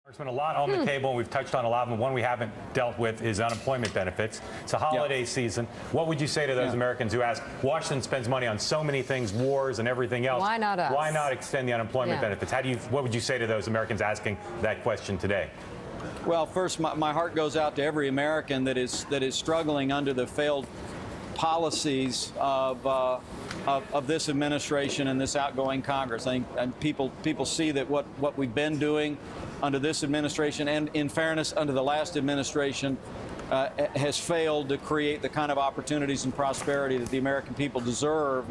There's been a lot on the table, and we've touched on a lot of them. One we haven't dealt with is unemployment benefits. It's a holiday season. What would you say to those Americans who ask, Washington spends money on so many things, wars and everything else. Why not us? Why not extend the unemployment benefits? What would you say to those Americans asking that question today? Well, first, my heart goes out to every American that is struggling under the failed policies of this administration and this outgoing Congress. I think and people see that what we've been doing under this administration, and in fairness, under the last administration, has failed to create the kind of opportunities and prosperity that the American people deserve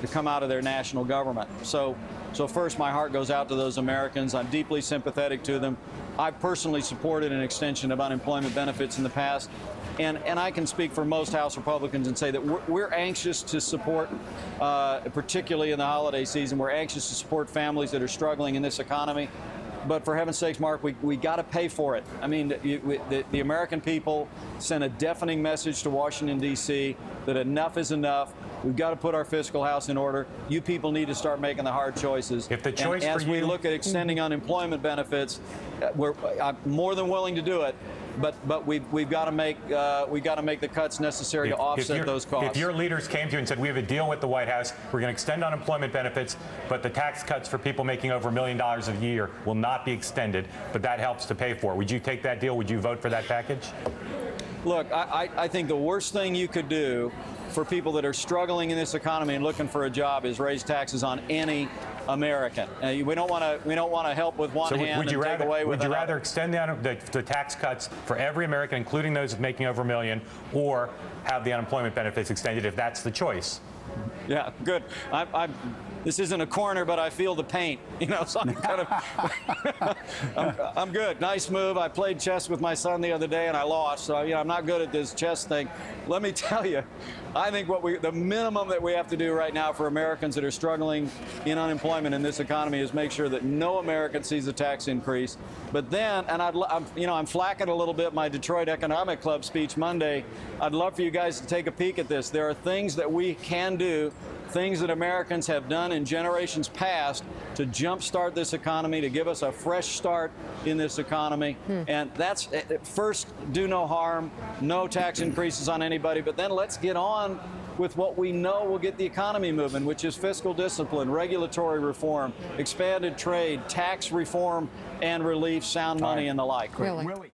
to come out of their national government. So first, my heart goes out to those Americans. I'm deeply sympathetic to them. I've personally supported an extension of unemployment benefits in the past. And I can speak for most House Republicans and say that we're anxious to support, particularly in the holiday season, we're anxious to support families that are struggling in this economy. But for heaven's sakes, Mark, we got to pay for it. I mean, the American people sent a deafening message to Washington, D.C. that enough is enough. We've got to put our fiscal house in order. You people need to start making the hard choices. If the choice as we look at extending unemployment benefits, I'm more than willing to do it. But we've got to make the cuts necessary to offset those costs. If your leaders came to you and said, we have a deal with the White House, we're going to extend unemployment benefits, but the tax cuts for people making over $1 million a year will not be extended, but that helps to pay for it, would you take that deal? Would you vote for that package? Look, I think the worst thing you could do for people that are struggling in this economy and looking for a job is raise taxes on any American. We don't want to help with one hand and take away with another. Would you rather extend the tax cuts for every American, including those making over $1 million, or have the unemployment benefits extended if that's the choice? Yeah, good. This isn't a corner, but I feel the pain. You know, so I'm kind of, I'm good. Nice move. I played chess with my son the other day, and I lost. So, I'm not good at this chess thing. Let me tell you, I think the minimum that we have to do right now for Americans that are struggling in unemployment in this economy is make sure that no American sees a tax increase. But then, and I'm flacking a little bit my Detroit Economic Club speech Monday. I'd love for you guys to take a peek at this. There are things that we can do, things that Americans have done in generations past to jumpstart this economy, to give us a fresh start in this economy. And that's, first, do no harm, no tax increases on anybody, but then let's get on with what we know will get the economy moving, which is fiscal discipline, regulatory reform, expanded trade, tax reform and relief, sound money, and the like. Really?